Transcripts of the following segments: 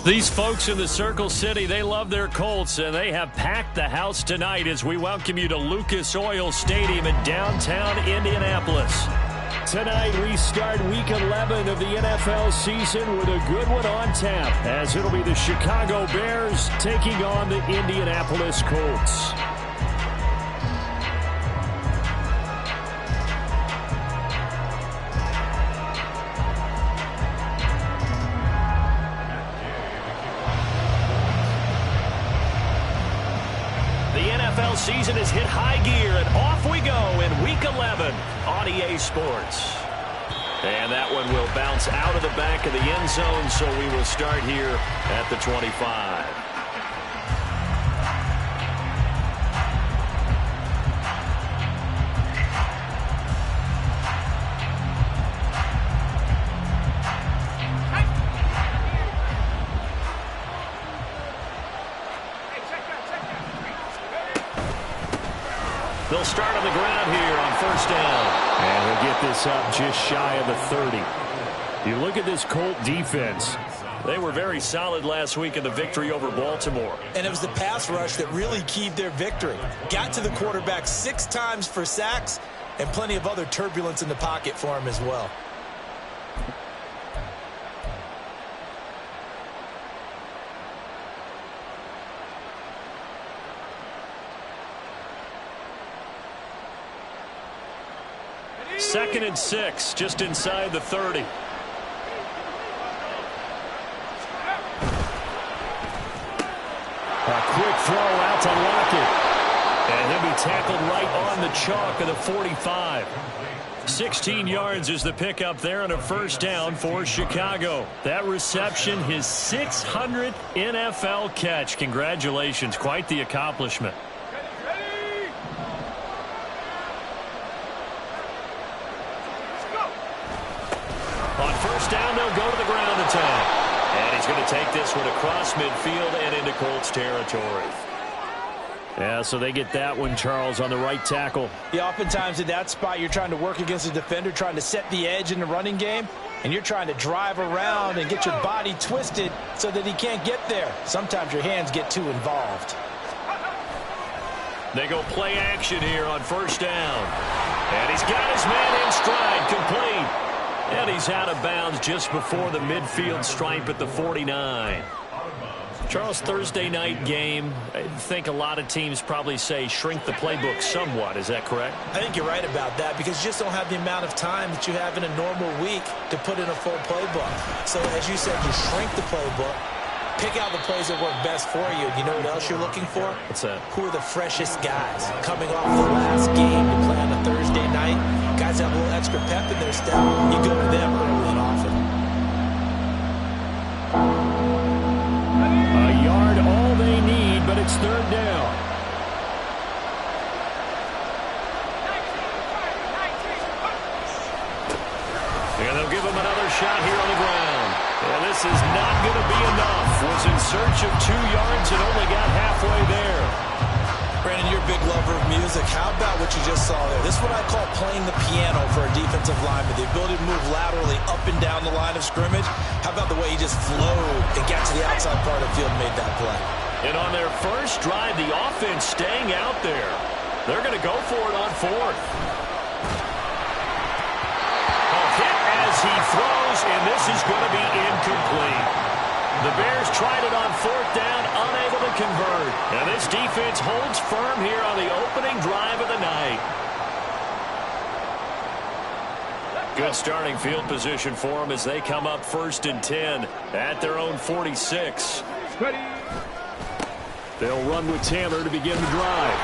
These folks in the Circle City, they love their Colts, and they have packed the house tonight as we welcome you to Lucas Oil Stadium in downtown Indianapolis. Tonight, we start Week 11 of the NFL season with a good one on tap, as it'll be the Chicago Bears taking on the Indianapolis Colts. Season has hit high gear, and off we go in Week 11 on EA Sports. And that one will bounce out of the back of the end zone, so we will start here at the 25. They'll start on the ground here on first down. And he'll get this up just shy of the 30. You look at this Colt defense. They were very solid last week in the victory over Baltimore. And it was the pass rush that really keyed their victory. Got to the quarterback 6 times for sacks and plenty of other turbulence in the pocket for him as well. Second and 6, just inside the 30. A quick throw out to Lockett. And he'll be tackled right on the chalk of the 45. 16 yards is the pickup there on a first down for Chicago. That reception, his 600th NFL catch. Congratulations, quite the accomplishment. Down, they'll go to the ground attack. And he's going to take this one across midfield and into Colts territory. Yeah, so they get that one, Charles, on the right tackle. Yeah, oftentimes in that spot, you're trying to work against a defender, trying to set the edge in the running game, and you're trying to drive around and get your body twisted so that he can't get there. Sometimes your hands get too involved. They go play action here on first down. And he's got his man in stride, complete. And he's out of bounds just before the midfield stripe at the 49. Charles, Thursday night game, I think a lot of teams probably say shrink the playbook somewhat. Is that correct? I think you're right about that because you just don't have the amount of time that you have in a normal week to put in a full playbook. So, as you said, you shrink the playbook, pick out the plays that work best for you. You know what else you're looking for? What's that? Who are the freshest guys coming off the last game to play on a Thursday night? Guys have a little extra pep in their step. You go to them early and often. A yard all they need, but it's third down. And they'll give him another shot here on the ground. And this is not going to be enough. Was in search of 2 yards and only got halfway there. Brandon, you're a big lover of music. How about what you just saw there? This is what I call playing the piano for a defensive lineman. The ability to move laterally up and down the line of scrimmage. How about the way he just flowed and got to the outside part of the field and made that play? And on their first drive, the offense staying out there. They're going to go for it on fourth. A hit as he throws, and this is going to be incomplete. The Bears tried it on fourth down, unable to convert. And this defense holds firm here on the opening drive of the night. Good starting field position for them as they come up first and 10 at their own 46. They'll run with Taylor to begin the drive.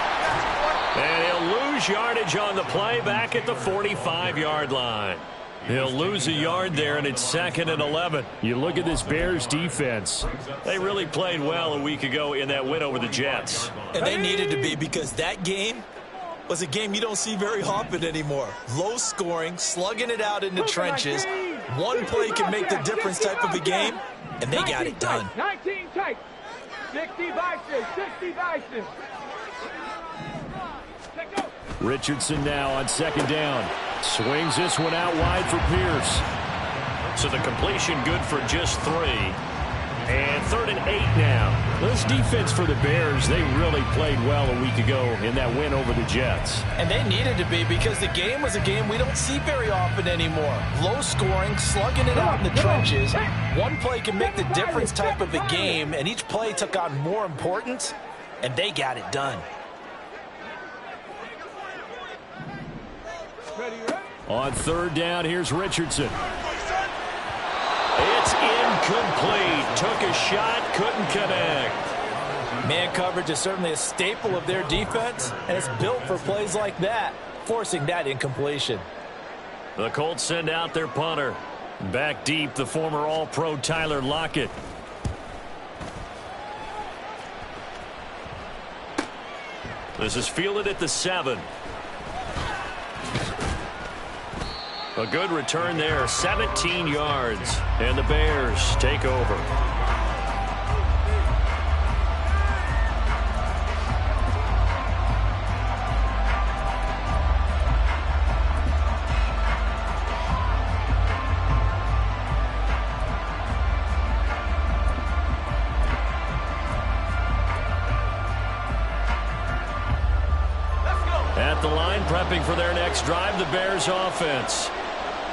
And he'll lose yardage on the play back at the 45-yard line. He'll lose a yard there, and it's 2nd and 11. You look at this Bears defense. They really played well a week ago in that win over the Jets. And they needed to be because that game was a game you don't see very often anymore. Low scoring, slugging it out in the trenches. One play can make the difference type of a game, and they got it done. 19 tight. 60 vices, 60 vices. Richardson now on second down. Swings this one out wide for Pierce. So the completion good for just 3. And 3rd and 8 now. This defense for the Bears, they really played well a week ago in that win over the Jets. And they needed to be, because the game was a game we don't see very often anymore. Low scoring, slugging it out in the trenches. One play can make the difference type of a game, and each play took on more importance, and they got it done. On 3rd down, here's Richardson. It's incomplete. Took a shot, couldn't connect. Man coverage is certainly a staple of their defense, and it's built for plays like that, forcing that incompletion. The Colts send out their punter. Back deep, the former All-Pro Tyler Lockett. This is fielded at the 7. A good return there, 17 yards, and the Bears take over. At the line, prepping for their next drive, the Bears offense.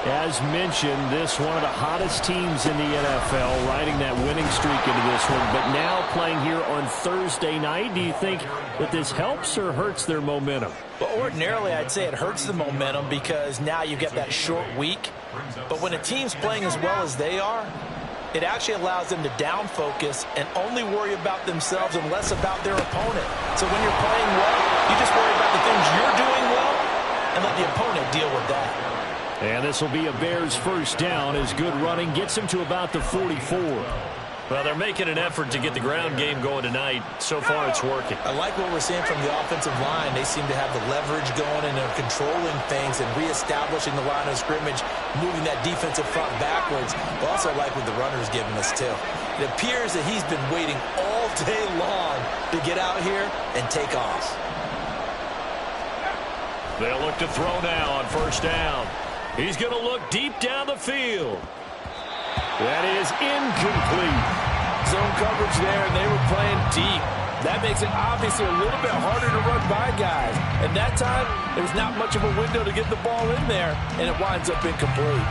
As mentioned, this one of the hottest teams in the NFL, riding that winning streak into this one, but now playing here on Thursday night. Do you think that this helps or hurts their momentum? Well, ordinarily, I'd say it hurts the momentum because now you get that short week. But when a team's playing as well as they are, it actually allows them to down focus and only worry about themselves and less about their opponent. So when you're playing well, you just worry about the things you're doing well and let the opponent deal with that. And this will be a Bears first down as good running gets him to about the 44. Well, they're making an effort to get the ground game going tonight. So far, it's working. I like what we're seeing from the offensive line. They seem to have the leverage going, and they're controlling things and reestablishing the line of scrimmage, moving that defensive front backwards. But also like what the runner's giving us, too. It appears that he's been waiting all day long to get out here and take off. They'll look to throw now on first down. He's going to look deep down the field. That is incomplete. Zone coverage there, and they were playing deep. That makes it obviously a little bit harder to run by guys. And that time, there's not much of a window to get the ball in there, and it winds up incomplete.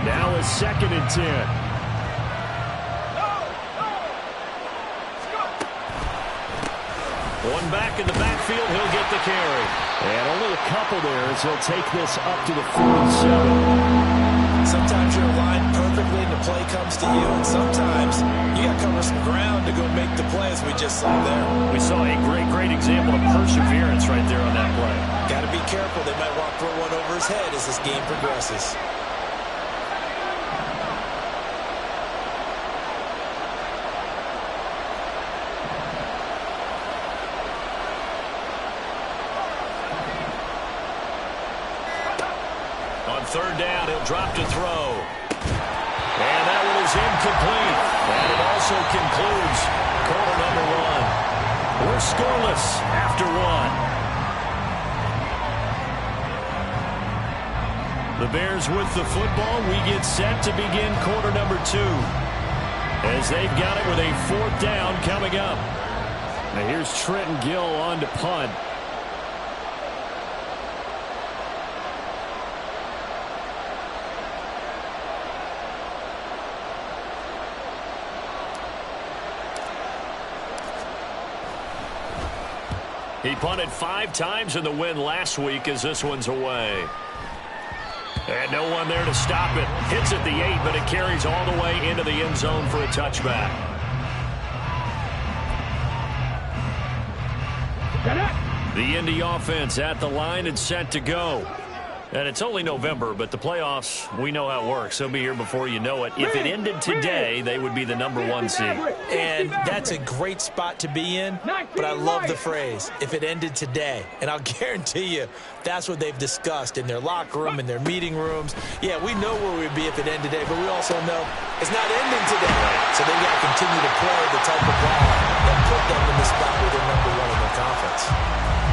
Now a 2nd and 10. One back in the backfield, he'll get the carry. And only a couple there as he'll take this up to the 47. Sometimes you're aligned perfectly and the play comes to you, and sometimes you got to cover some ground to go make the play, as we just saw there. We saw a great example of perseverance right there on that play. Got to be careful. They might want to throw one over his head as this game progresses. On 3rd down, he'll drop to throw. And that one is incomplete. And it also concludes quarter number 1. We're scoreless after 1. The Bears with the football. We get set to begin quarter number 2. As they've got it with a 4th down coming up. Now here's Trenton Gill on to punt. He punted 5 times in the win last week as this one's away. And no one there to stop it. Hits at the 8, but it carries all the way into the end zone for a touchback. The Indy offense at the line and set to go. And it's only November, but the playoffs, we know how it works. They'll be here before you know it. If it ended today, they would be the number 1 seed. And that's a great spot to be in, but I love the phrase, if it ended today. And I'll guarantee you, that's what they've discussed in their locker room, in their meeting rooms. Yeah, we know where we'd be if it ended today, but we also know it's not ending today. So they've got to continue to play the type of ball that put them in the spot where they're number 1 in their conference.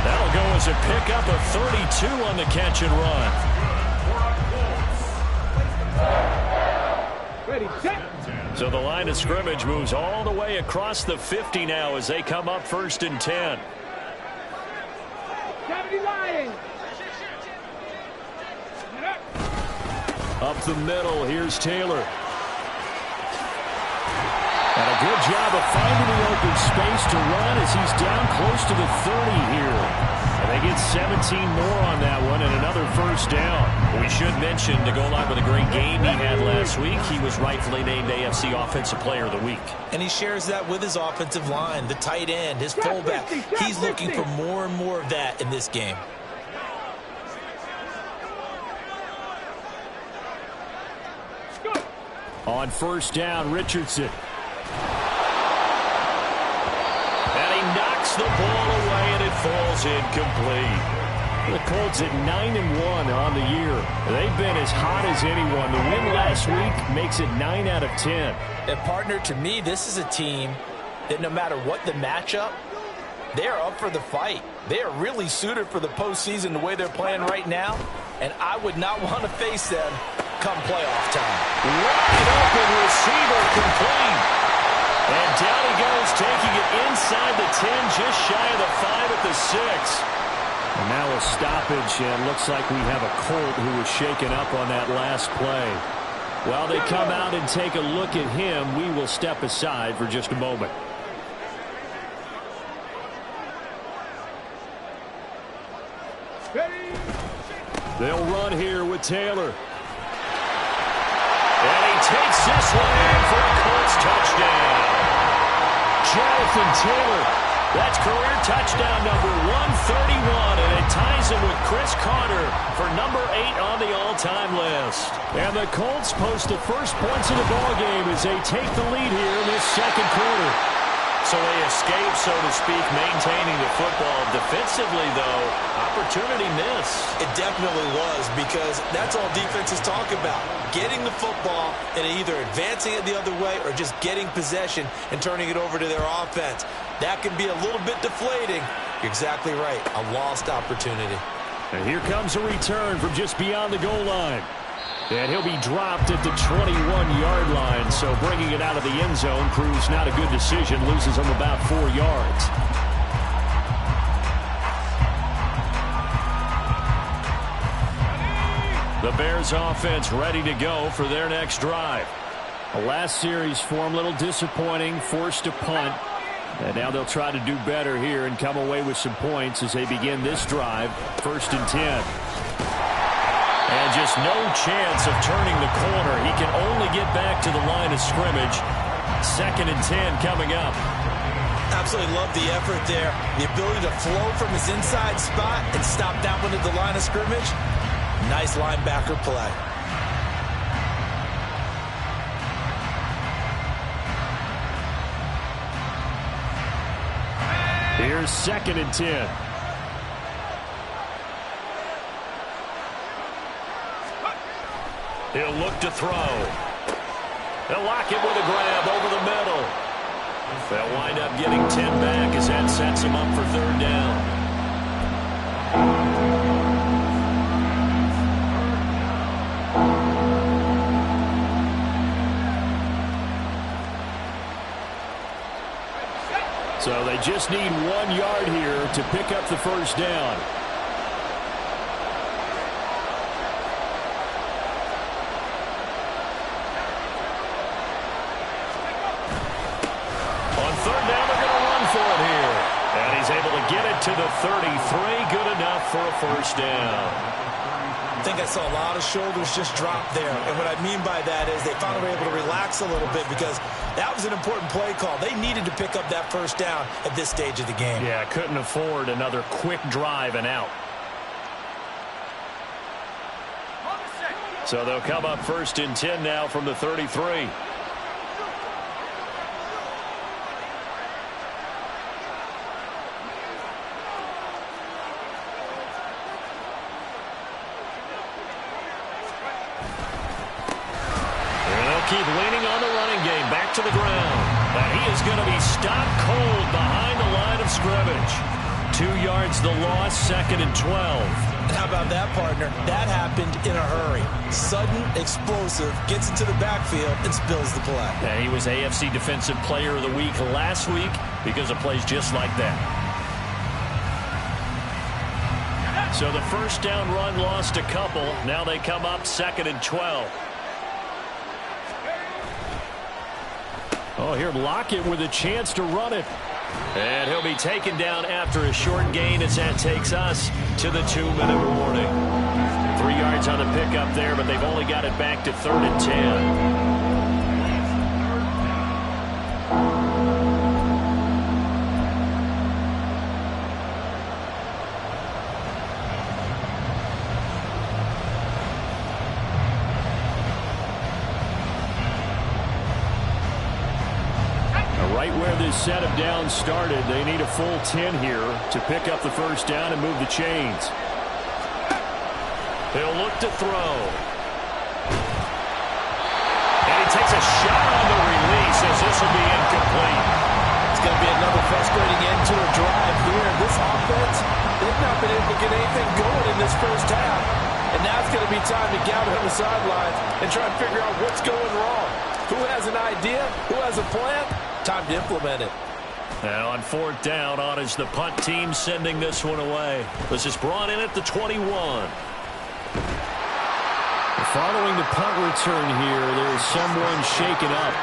That'll go as does it pick up a 32 on the catch and run. Ready, set. So the line of scrimmage moves all the way across the 50 now as they come up 1st and 10. 70 Lions. Up the middle, here's Taylor. And a good job of finding the open space to run as he's down close to the 30 here. And they get 17 more on that one and another 1st down. We should mention to go along with a great game he had last week, he was rightfully named AFC Offensive Player of the Week. And he shares that with his offensive line, the tight end, his fullback. He's looking for more and more of that in this game. On 1st down, Richardson. And he knocks the ball away, and it falls incomplete. The Colts at 9-1 on the year. They've been as hot as anyone. The win last week makes it 9 out of 10. And partner, to me, this is a team that no matter what the matchup, they're up for the fight. They are really suited for the postseason the way they're playing right now, and I would not want to face them come playoff time. Wide open receiver complete. And down he goes, taking it inside the 10, just shy of the 5 at the 6. And now a stoppage, and looks like we have a Colt who was shaken up on that last play. While they come out and take a look at him, we will step aside for just a moment. They'll run here with Taylor. And he takes this one in for a Colts touchdown. Jonathan Taylor, that's career touchdown number 131, and it ties him with Chris Carter for number 8 on the all-time list. And the Colts post the first points of the ballgame as they take the lead here in this 2nd quarter. So they escape, so to speak, maintaining the football. Defensively, though, opportunity miss. It definitely was, because that's all defenses talk about. Getting the football and either advancing it the other way or just getting possession and turning it over to their offense. That can be a little bit deflating. You're exactly right. A lost opportunity. And here comes a return from just beyond the goal line. And he'll be dropped at the 21-yard line, so bringing it out of the end zone proves not a good decision, loses him about 4 yards. The Bears offense ready to go for their next drive. The last series for them, a little disappointing, forced to punt. And now they'll try to do better here and come away with some points as they begin this drive, 1st and 10. And just no chance of turning the corner. He can only get back to the line of scrimmage. 2nd and 10 coming up. Absolutely love the effort there. The ability to flow from his inside spot and stop that one at the line of scrimmage. Nice linebacker play. Here's 2nd and 10. He'll look to throw. They'll lock it with a grab over the middle. They'll wind up getting 10 back as that sets him up for 3rd down. So they just need 1 yard here to pick up the 1st down. Get it to the 33, good enough for a 1st down. I think I saw a lot of shoulders just drop there. And what I mean by that is they finally were able to relax a little bit because that was an important play call. They needed to pick up that 1st down at this stage of the game. Yeah, couldn't afford another quick drive and out. So they'll come up 1st and 10 now from the 33. Keep leaning on the running game, back to the ground. And he is going to be stopped cold behind the line of scrimmage. 2 yards the loss, 2nd and 12. How about that, partner? That happened in a hurry. Sudden, explosive, gets into the backfield, and spills the play. And he was AFC Defensive Player of the Week last week because of plays just like that. So the first down run lost a couple. Now they come up 2nd and 12. Oh, here Lockett with a chance to run it. And he'll be taken down after a short gain as that takes us to the 2-minute warning. 3 yards on the pickup there, but they've only got it back to 3rd and 10. Right where this set of downs started, they need a full 10 here to pick up the first down and move the chains. He'll look to throw. And he takes a shot on the release as this will be incomplete. It's going to be another frustrating end to a drive here. This offense, they've not been able to get anything going in this first half. And now it's going to be time to gather on the sidelines and try and figure out what's going wrong. Who has an idea? Who has a plan? Time to implement it. And on 4th down, on is the punt team sending this one away. This is brought in at the 21. Following the punt return here, there's someone shaken up.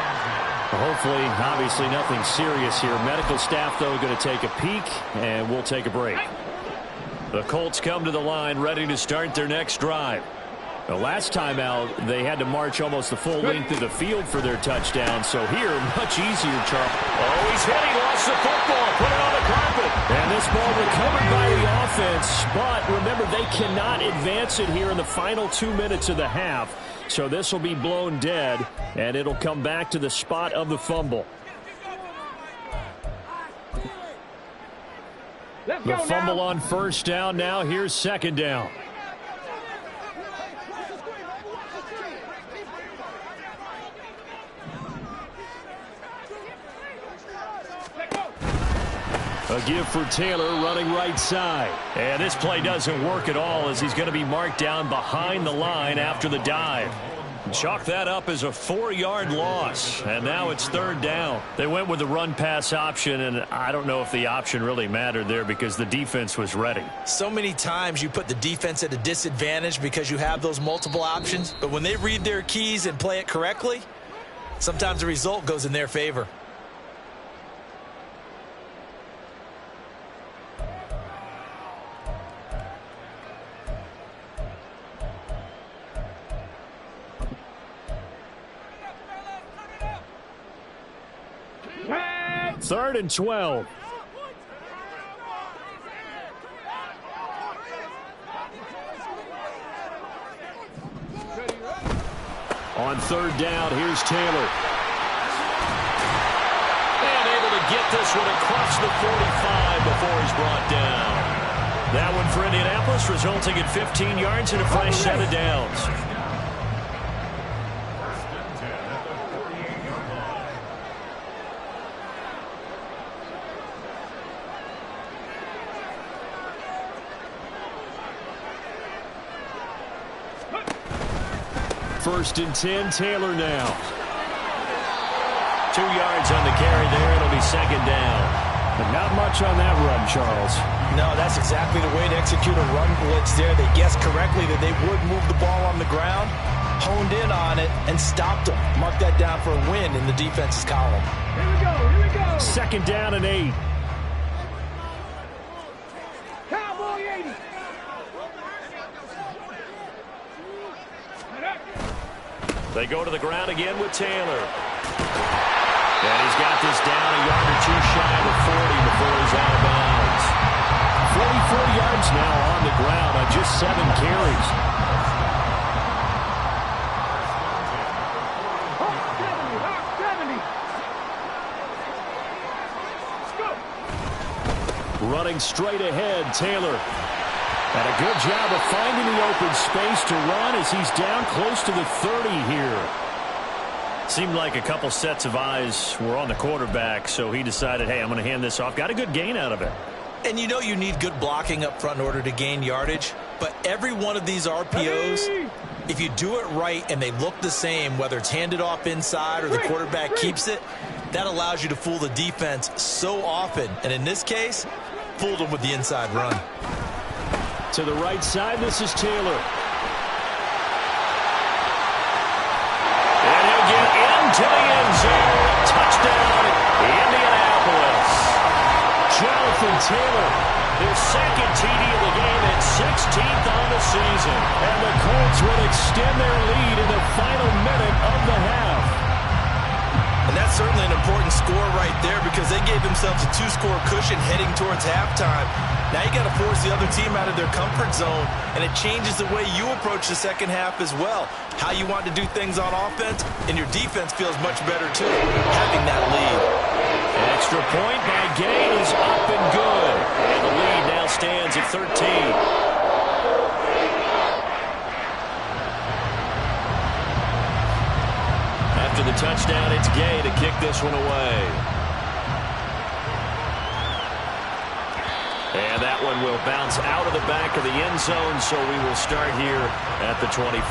Hopefully, obviously nothing serious here. Medical staff, though, going to take a peek, and we'll take a break. The Colts come to the line, ready to start their next drive. The last time out, they had to march almost the full length of the field for their touchdown. So here, much easier, Charles. Oh, he's hit. He lost the football. Put it on the carpet. And this ball recovered by the offense. But remember, they cannot advance it here in the final 2 minutes of the half. So this will be blown dead, and it'll come back to the spot of the fumble. The fumble on first down now. Here's 2nd down. A give for Taylor running right side. And this play doesn't work at all as he's going to be marked down behind the line after the dive. Chalk that up as a 4-yard loss. And now it's 3rd down. They went with the run-pass option, and I don't know if the option really mattered there because the defense was ready. So many times you put the defense at a disadvantage because you have those multiple options. But when they read their keys and play it correctly, sometimes the result goes in their favor. Third and 12. On 3rd down, here's Taylor. And able to get this one across the 45 before he's brought down. That one for Indianapolis, resulting in 15 yards and a fresh set of downs. First and 10, Taylor now. 2 yards on the carry there. It'll be 2nd down. But not much on that run, Charles. No, that's exactly the way to execute a run blitz there. They guessed correctly that they would move the ball on the ground, honed in on it, and stopped them. Mark that down for a win in the defense's column. Here we go. Here we go. 2nd down and 8. Cowboy 80. They go to the ground again with Taylor. And he's got this down a yard or 2 shy of the 40 before he's out of bounds. 44 yards now on the ground on just 7 carries. Running straight ahead, Taylor. And a good job of finding the open space to run as he's down close to the 30 here. Seemed like a couple sets of eyes were on the quarterback, so he decided, hey, I'm going to hand this off. Got a good gain out of it. And you know you need good blocking up front in order to gain yardage. But every one of these RPOs, if you do it right and they look the same, whether it's handed off inside or the quarterback keeps it, that allows you to fool the defense so often. And in this case, fooled them with the inside run. To the right side, this is Taylor. And he'll get into the end zone. Touchdown, Indianapolis. Jonathan Taylor, his second TD of the game and 16th on the season. And the Colts will extend their lead in the final minute of the half. And that's certainly an important score right there because they gave themselves a 2-score cushion heading towards halftime. Now you got to force the other team out of their comfort zone, and it changes the way you approach the second half as well. How you want to do things on offense, and your defense feels much better too, having that lead. An extra point by Gay is up and good. And the lead now stands at 13. After the touchdown, it's Gay to kick this one away. And that one will bounce out of the back of the end zone, so we will start here at the 25.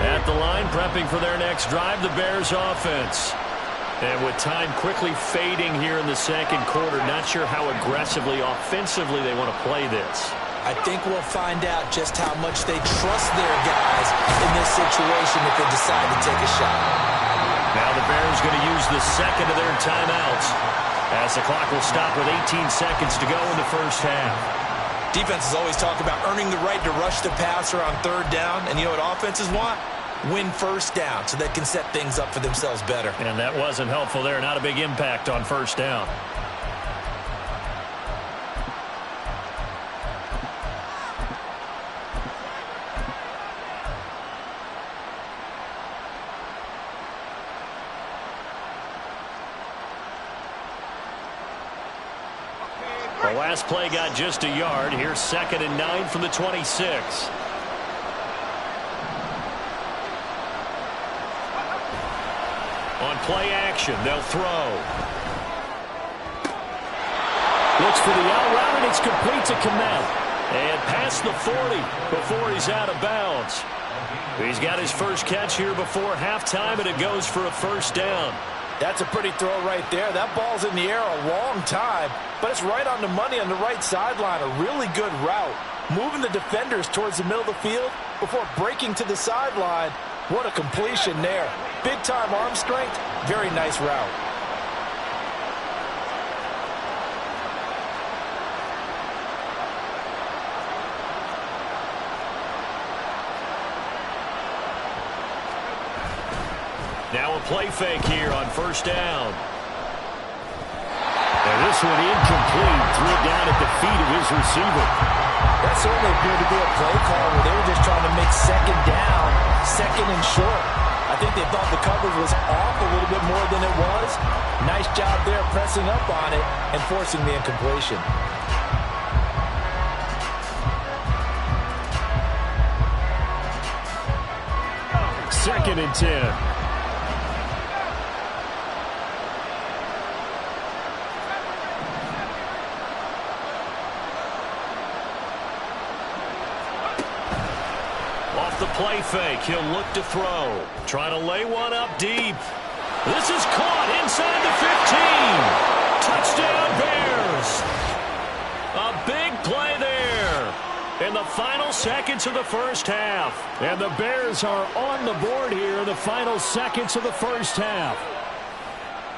At the line, prepping for their next drive, the Bears offense. And with time quickly fading here in the second quarter, not sure how aggressively, offensively they want to play this. I think we'll find out just how much they trust their guys in this situation if they decide to take a shot. Now the Bears going to use the second of their timeouts as the clock will stop with 18 seconds to go in the first half. Defenses always talk about earning the right to rush the passer on third down, and you know what offenses want? Win first down so they can set things up for themselves better. And that wasn't helpful there. Not a big impact on first down. The last play got just a yard. Here's 2nd and 9 from the 26. On play action, they'll throw. Looks for the out route, and it's complete to Kmet. And past the 40 before he's out of bounds. He's got his first catch here before halftime, and it goes for a first down. That's a pretty throw right there. That ball's in the air a long time, but it's right on the money on the right sideline. A really good route. Moving the defenders towards the middle of the field before breaking to the sideline. What a completion there. Big-time arm strength. Very nice route. Now a play fake here on first down. And this one incomplete. Threw it down at the feet of his receiver. That certainly appeared to be a play call where they were just trying to make second down, second and short. I think they thought the coverage was off a little bit more than it was. Nice job there pressing up on it and forcing the incompletion. Second and 10. The play fake. He'll look to throw. Trying to lay one up deep. This is caught inside the 15. Touchdown Bears. A big play there in the final seconds of the first half. And the Bears are on the board here in the final seconds of the first half.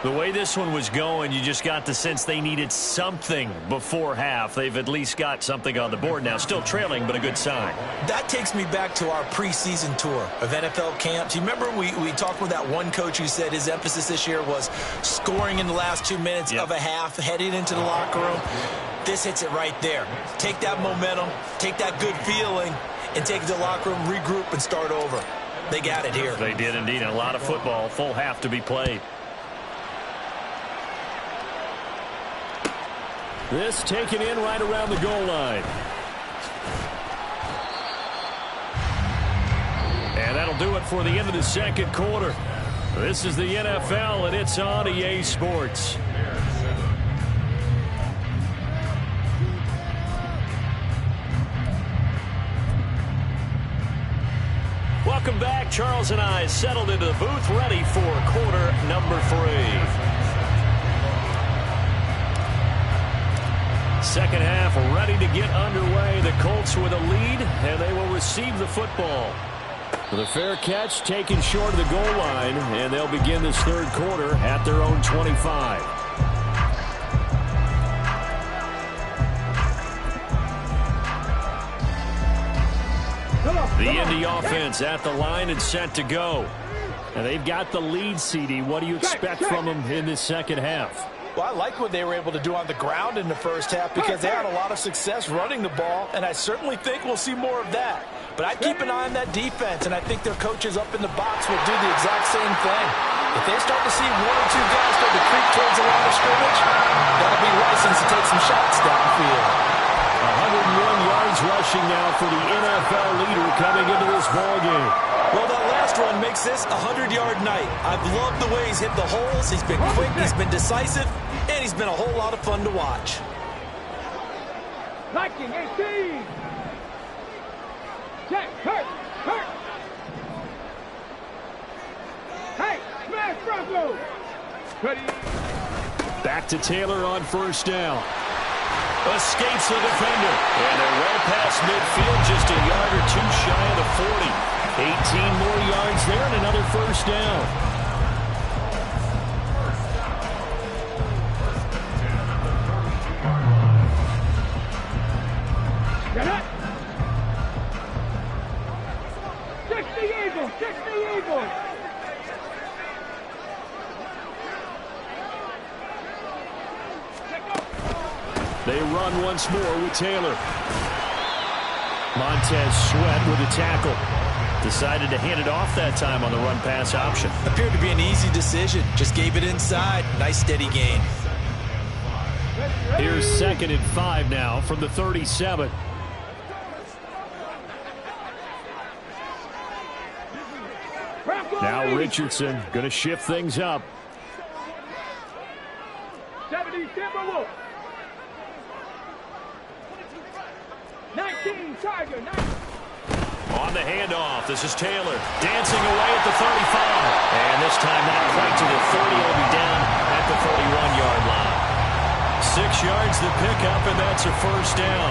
The way this one was going, you just got the sense they needed something before half. They've at least got something on the board now. Still trailing, but a good sign. That takes me back to our preseason tour of NFL camps. You remember we talked with that one coach who said his emphasis this year was scoring in the last 2 minutes of a half, heading into the locker room. This hits it right there. Take that momentum, take that good feeling, and take it to the locker room, regroup, and start over. They got it here. They did indeed. A lot of football, full half to be played. This taken in right around the goal line. do it for the end of the second quarter. This is the NFL, and it's on EA Sports. Welcome back. Charles and I settled into the booth, ready for quarter number 3. Second half ready to get underway. The Colts with a lead, and they will receive the football. With a fair catch taken short of the goal line, and they'll begin this third quarter at their own 25. The Indy offense at the line and set to go. And they've got the lead, CD. What do you expect from them in this second half? Well, I like what they were able to do on the ground in the first half because they had a lot of success running the ball, and I certainly think we'll see more of that. But I'd keep an eye on that defense, and I think their coaches up in the box will do the exact same thing. If they start to see 1 or 2 guys start to creep towards the line of scrimmage, that'll be licensed to take some shots downfield. 101 yards rushing now for the NFL leader coming into this ballgame. Well, that last run makes this a 100-yard night. I've loved the way he's hit the holes. He's been quick, he's been decisive, and he's been a whole lot of fun to watch. Liking 18. Check, hurt. Hey, smash Bronco. Back to Taylor on first down. Escapes the defender. And they're well past midfield, just a yard or 2 shy of the 40. 18 more yards there and another first down. Get it. 60 Eagles, 60 Eagles. They run once more with Taylor. Montez Sweat with a tackle. Decided to hand it off that time on the run-pass option. Appeared to be an easy decision. Just gave it inside. Nice steady gain. Here's 2nd and 5 now from the 37. Now Richardson going to shift things up. 70 Timberwolves. 19 Tiger. 19. On the handoff, this is Taylor dancing away at the 35. And this time not quite to the 30. Will be down at the 41-yard line. 6 yards the pickup, and that's a first down.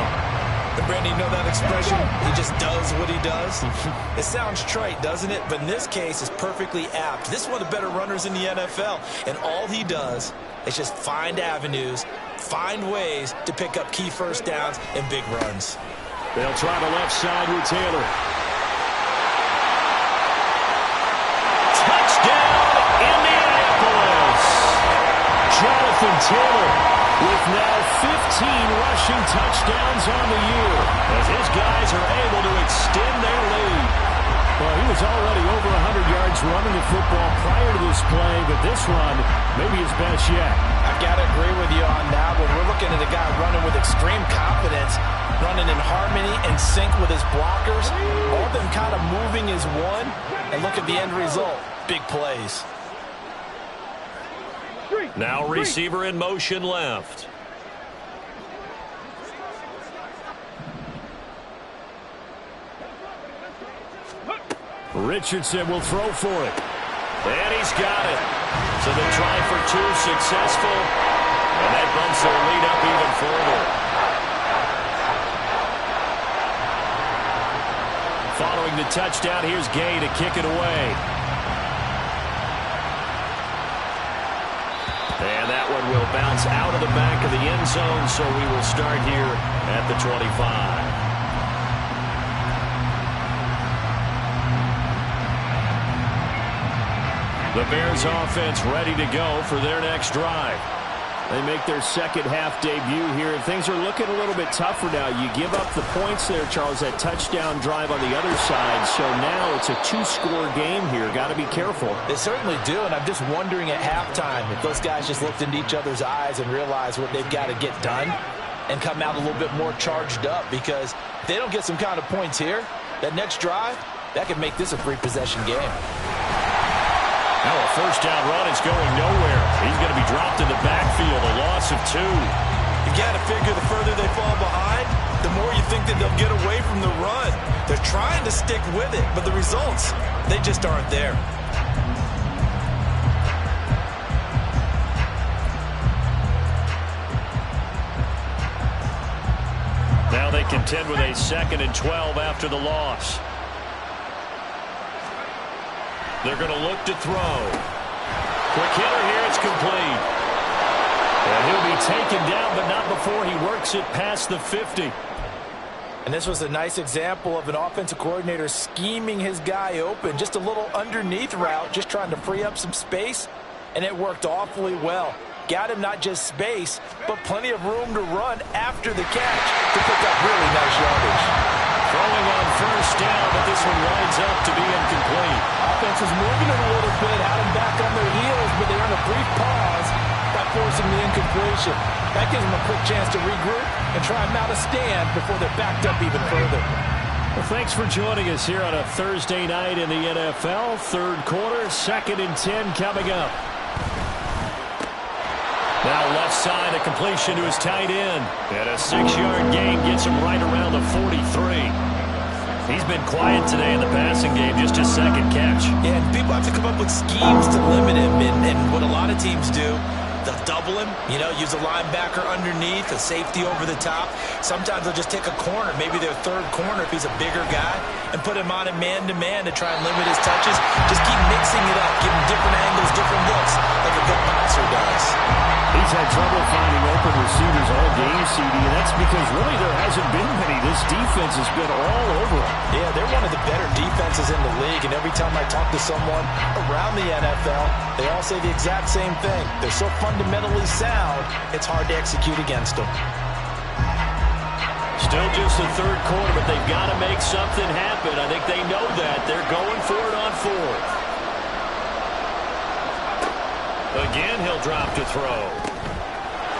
And Brandon, you know that expression? He just does what he does. It sounds trite, doesn't it? But in this case, it's perfectly apt. This is one of the better runners in the NFL. And all he does is just find avenues, find ways to pick up key first downs and big runs. They'll try the left side with Taylor. Touchdown, Indianapolis! Jonathan Taylor with now 15 rushing touchdowns on the year as his guys are able to extend their lead. Well, he was already over 100 yards running the football prior to this play, but this run may be his best yet. I've got to agree with you on that. When we're looking at a guy running with extreme confidence, running in harmony and sync with his blockers, all of them kind of moving as one, and look at the end result. Big plays. Now receiver in motion left. Richardson will throw for it. And he's got it. So they try for 2, successful. And that bumps their lead up even further. Following the touchdown, here's Gay to kick it away. And that one will bounce out of the back of the end zone, so we will start here at the 25. The Bears offense ready to go for their next drive. They make their second half debut here, and things are looking a little bit tougher now. You give up the points there, Charles, that touchdown drive on the other side. So now it's a 2-score game here. Got to be careful. They certainly do, and I'm just wondering at halftime if those guys just looked into each other's eyes and realized what they've got to get done and come out a little bit more charged up, because if they don't get some kind of points here, that next drive, That could make this a 3-possession game. Now a first down run is going nowhere. He's going to be dropped in the backfield, a loss of 2. You got to figure the further they fall behind, the more you think that they'll get away from the run. They're trying to stick with it, but the results, they just aren't there. Now they contend with a 2nd and 12 after the loss. They're going to look to throw. Quick hitter here, it's complete. And he'll be taken down, but not before he works it past the 50. And this was a nice example of an offensive coordinator scheming his guy open. Just a little underneath route, just trying to free up some space, and it worked awfully well. Got him not just space, but plenty of room to run after the catch to pick up really nice yardage. Throwing on first down, but this one winds up to be incomplete. Offense was moving it a little bit, had them back on their heels, but they earned a brief pause by forcing the incompletion. That gives them a quick chance to regroup and try and mount a stand before they're backed up even further. Well, thanks for joining us here on a Thursday night in the NFL. Third quarter, 2nd and 10 coming up. Now left side, a completion to his tight end. And a 6-yard gain gets him right around the 43. He's been quiet today in the passing game, just his 2nd catch. Yeah, and people have to come up with schemes to limit him. And what a lot of teams do, they'll double him, use a linebacker underneath, a safety over the top. Sometimes they'll just take a corner, maybe their 3rd corner if he's a bigger guy, and put him on a man-to-man to try and limit his touches. Just keep mixing it up, give him different angles, different looks, like a good boxer does. He's had trouble finding open receivers all game, CD, and that's because really there hasn't been many. This defense has been all over him. Yeah, they're one of the better defenses in the league, and every time I talk to someone around the NFL, they all say the exact same thing. They're so fundamentally sound, it's hard to execute against them. Still just the 3rd quarter, but they've got to make something happen. I think they know that. They're going for it on 4th. Again, he'll drop to throw.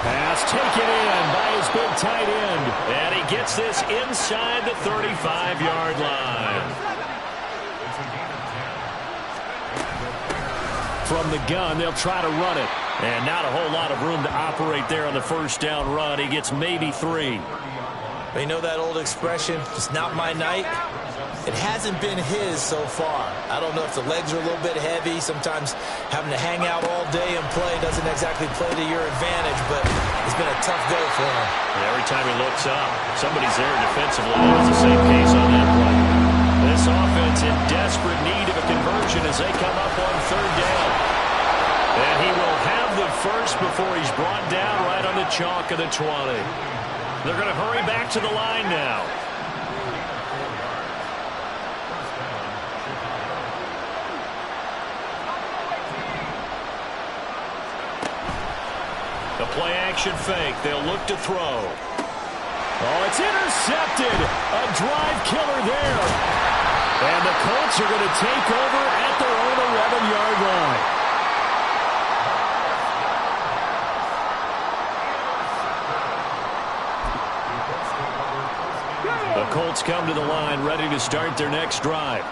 Pass taken in by his big tight end. And he gets this inside the 35-yard line. From the gun, they'll try to run it. And not a whole lot of room to operate there on the first down run. He gets maybe 3. You know that old expression, it's not my night? It hasn't been his so far. I don't know if the legs are a little bit heavy. Sometimes having to hang out all day and play doesn't exactly play to your advantage, but it's been a tough go for him. And every time he looks up, somebody's there defensively. That was the same case on that play. This offense in desperate need of a conversion as they come up on 3rd down. And he will have the first before he's brought down right on the chalk of the 20. They're going to hurry back to the line now. The play-action fake. They'll look to throw. Oh, it's intercepted. A drive killer there. And the Colts are going to take over at their own 11-yard line. The Colts come to the line ready to start their next drive.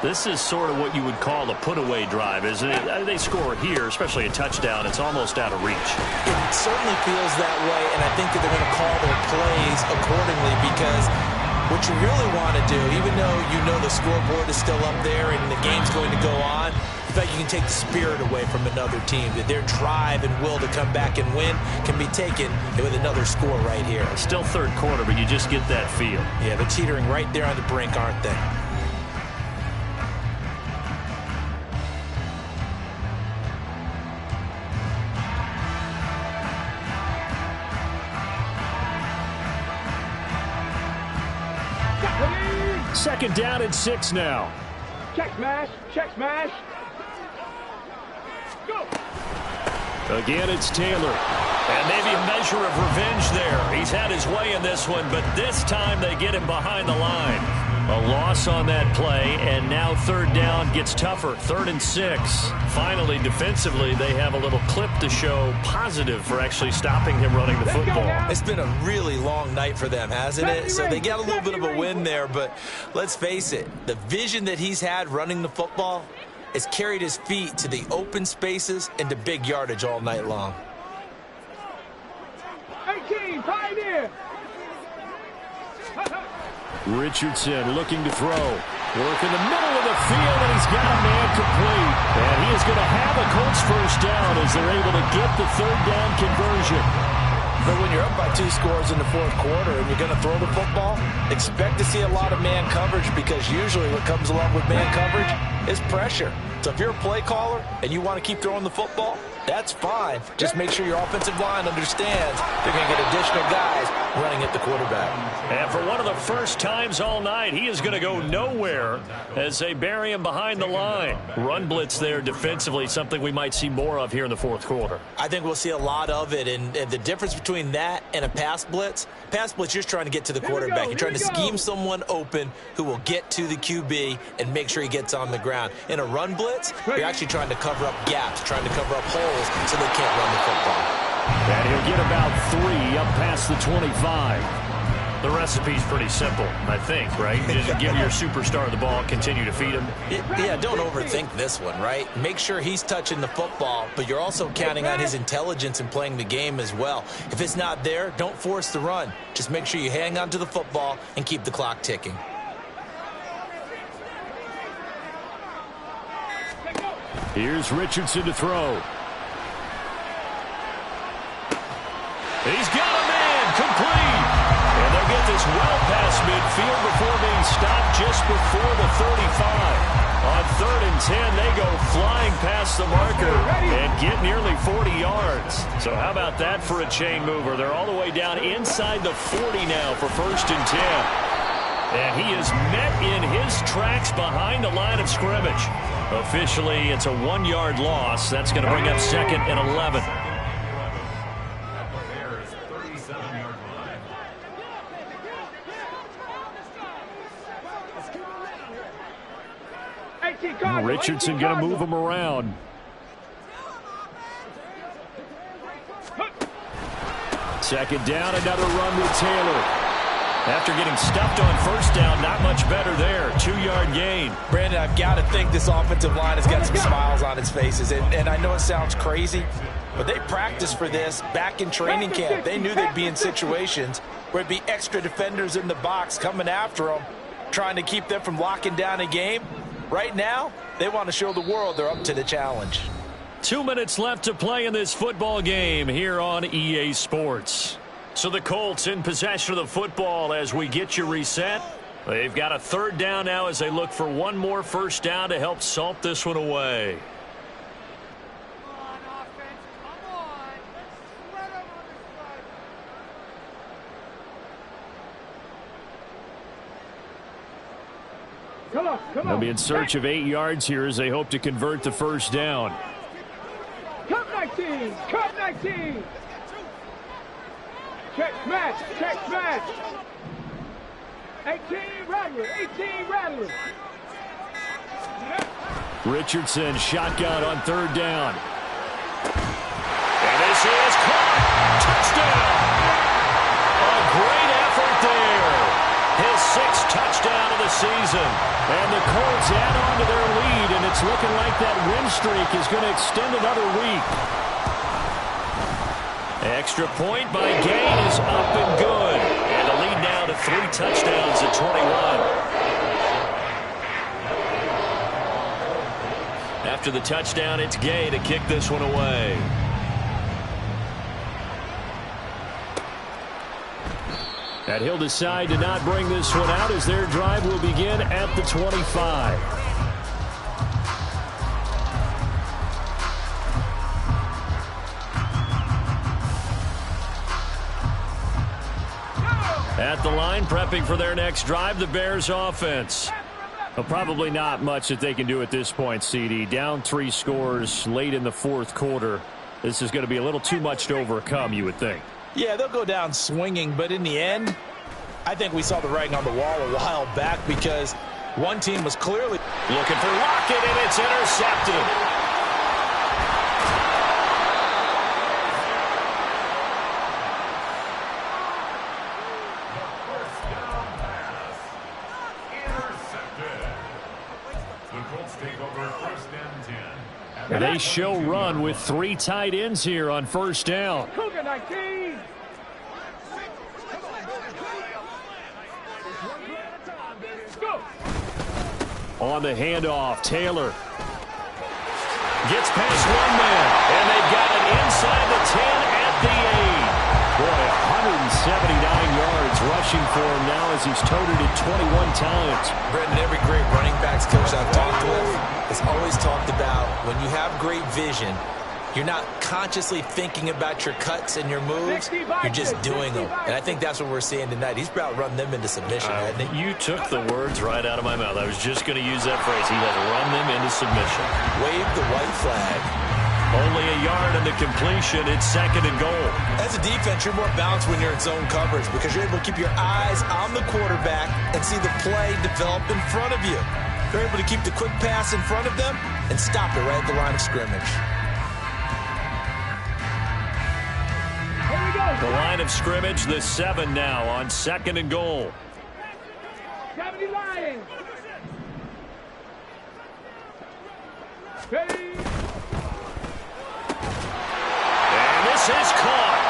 This is sort of what you would call a put-away drive, isn't it? They score here, especially a touchdown. It's almost out of reach. It certainly feels that way, and I think that they're going to call their plays accordingly because what you really want to do, even though you know the scoreboard is still up there and the game's going to go on, in fact, you can take the spirit away from another team, that their drive and will to come back and win can be taken with another score right here. Still 3rd quarter, but you just get that feel. Yeah, they're teetering right there on the brink, aren't they? Second down and 6 now. Check smash. Check smash. Go. Again, it's Taylor. And maybe a measure of revenge there. He's had his way in this one, but this time they get him behind the line. A loss loss on that play, and now third down gets tougher. 3rd and 6. Finally, defensively, they have a little clip to show positive for actually stopping him running the football. It's been a really long night for them, hasn't it? So they got a little bit of a win there, but let's face it, the vision that he's had running the football has carried his feet to the open spaces and to big yardage all night long. 18, pioneer. Richardson looking to throw. Work in the middle of the field, and he's got a man complete. And he is going to have a Colts first down as they're able to get the third down conversion. But when you're up by 2 scores in the 4th quarter and you're going to throw the football, expect to see a lot of man coverage, because usually what comes along with man coverage is pressure. So if you're a play caller and you want to keep throwing the football, that's fine. Just make sure your offensive line understands they're going to get additional guys running at the quarterback. And for one of the first times all night, he is going to go nowhere as they bury him behind the line. Run blitz there defensively, something we might see more of here in the 4th quarter. I think we'll see a lot of it, and the difference between that and a pass blitz, you're just trying to get to the quarterback. You're trying to scheme someone open who will get to the QB and make sure he gets on the ground. In a run blitz, you're actually trying to cover up gaps, trying to cover up holes so they can't run the football. And he'll get about 3 up past the 25. The recipe's pretty simple, I think, right? Just give your superstar the ball, continue to feed him. Yeah, don't overthink this one, right? Make sure he's touching the football, but you're also counting on his intelligence in playing the game as well. If it's not there, don't force the run. Just make sure you hang on to the football and keep the clock ticking. Here's Richardson to throw. He's got a man complete. And they'll get this well past midfield before being stopped just before the 35. On 3rd and 10, they go flying past the marker and get nearly 40 yards. So how about that for a chain mover? They're all the way down inside the 40 now for 1st and 10. And he is met in his tracks behind the line of scrimmage. Officially, it's a 1-yard loss. That's going to bring up 2nd and 11. Richardson going to move him around. Second down, another run with Taylor. After getting stuffed on 1st down, not much better there. 2-yard gain. Brandon, I've got to think this offensive line has got some smiles on its faces. And I know it sounds crazy, but they practiced for this back in training camp. They knew they'd be in situations where it'd be extra defenders in the box coming after them, trying to keep them from locking down a game. Right now, they want to show the world they're up to the challenge. 2 minutes left to play in this football game here on EA Sports. So the Colts in possession of the football as we get you reset. They've got a 3rd down now as they look for one more 1st down to help salt this one away. They'll be in search of 8 yards here as they hope to convert the 1st down. Cut 19! Cut 19! Check smash! Check smash! 18 Rattler! 18 Rattler! Richardson shotgun on 3rd down. And this is caught! Touchdown! A great effort there. His 6th touchdown of the season. And the Colts add on to their lead, and it's looking like that win streak is going to extend another week. Extra point by Gain is up and good. And the lead now to 3 touchdowns at 21. After the touchdown, it's Gay to kick this one away. And he'll decide to not bring this one out as their drive will begin at the 25. At the line, prepping for their next drive, the Bears offense. Well, probably not much that they can do at this point, CD. Down 3 scores late in the 4th quarter. This is going to be a little too much to overcome, you would think. Yeah, they'll go down swinging, but in the end, I think we saw the writing on the wall a while back, because One team was clearly looking for Lockett, and it's intercepted. They show run with 3 tight ends here on first down. Cougar 19. Go. On the handoff, Taylor gets past one man, and they've got it inside the 10 at the 8. Boy, 179 yards rushing for him now as he's toted it 21 times. Brendan, every great running backs coach I've talked with has always talked about when you have great vision, you're not consciously thinking about your cuts and your moves. You're just doing them. And I think that's what we're seeing tonight. He's about run them into submission, hasn't he? You took the words right out of my mouth. I was just going to use that phrase. He has run them into submission. Wave the white flag. Only a yard in the completion. It's 2nd and goal. As a defense, you're more balanced when you're in zone coverage because you're able to keep your eyes on the quarterback and see the play develop in front of you. You're able to keep the quick pass in front of them and stop it right at the line of scrimmage. The line of scrimmage, the 7 now on 2nd and goal. 70 Lions. Ready. And this is caught.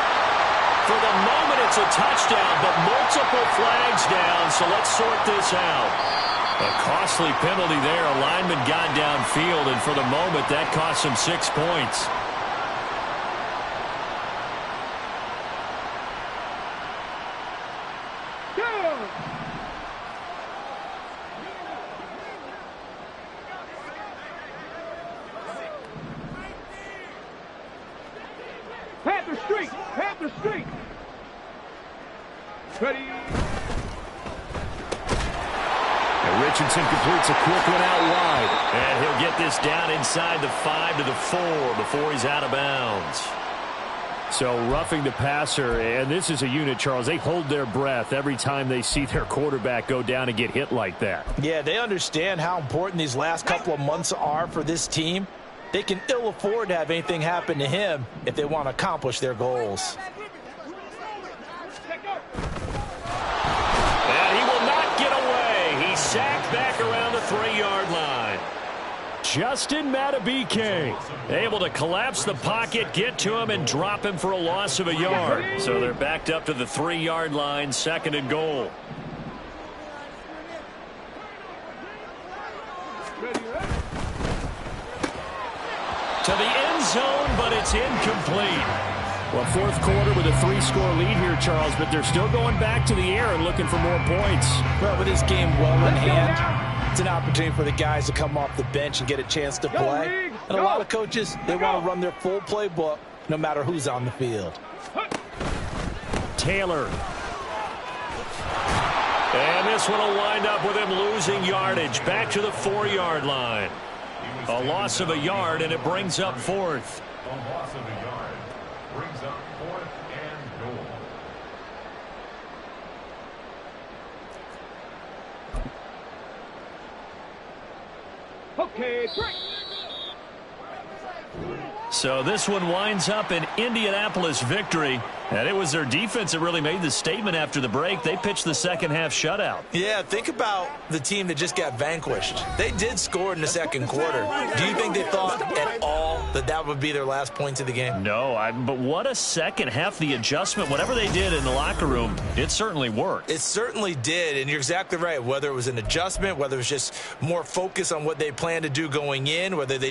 For the moment, it's a touchdown, but multiple flags down, so let's sort this out. A costly penalty there. A lineman got downfield, and for the moment, that cost him 6 points. Panther Street. Panther Street. Ready. And Richardson completes a quick one out wide. And he'll get this down inside the 5 to the 4 before he's out of bounds. So roughing the passer, and this is a unit, Charles. They hold their breath every time they see their quarterback go down and get hit like that. Yeah, they understand how important these last couple of months are for this team. They can ill afford to have anything happen to him if they want to accomplish their goals. And he will not get away. He's sacked back around the 3-yard line. Justin MoeDaBeast able to collapse the pocket, get to him, and drop him for a loss of a yard. So they're backed up to the 3-yard line, 2nd and goal. To the end zone, but it's incomplete. Well, 4th quarter with a 3-score lead here, Charles, but they're still going back to the air and looking for more points. Well, with this game well in hand, it's an opportunity for the guys to come off the bench and get a chance to play. And a lot of coaches, they want to run their full playbook no matter who's on the field. Taylor. And this one will wind up with him losing yardage. Back to the 4-yard line. A loss of a yard, and it brings up 4th. A loss of a yard brings up 4th and goal. Okay, break. So this one winds up an Indianapolis victory. And it was their defense that really made the statement after the break. They pitched the second half shutout. Yeah, think about the team that just got vanquished. They did score in the 2nd quarter. Do you think they thought at all that that would be their last points of the game? No, but what a second half. The adjustment, whatever they did in the locker room, it certainly worked. It certainly did, and you're exactly right. Whether it was an adjustment, whether it was just more focus on what they planned to do going in, whether they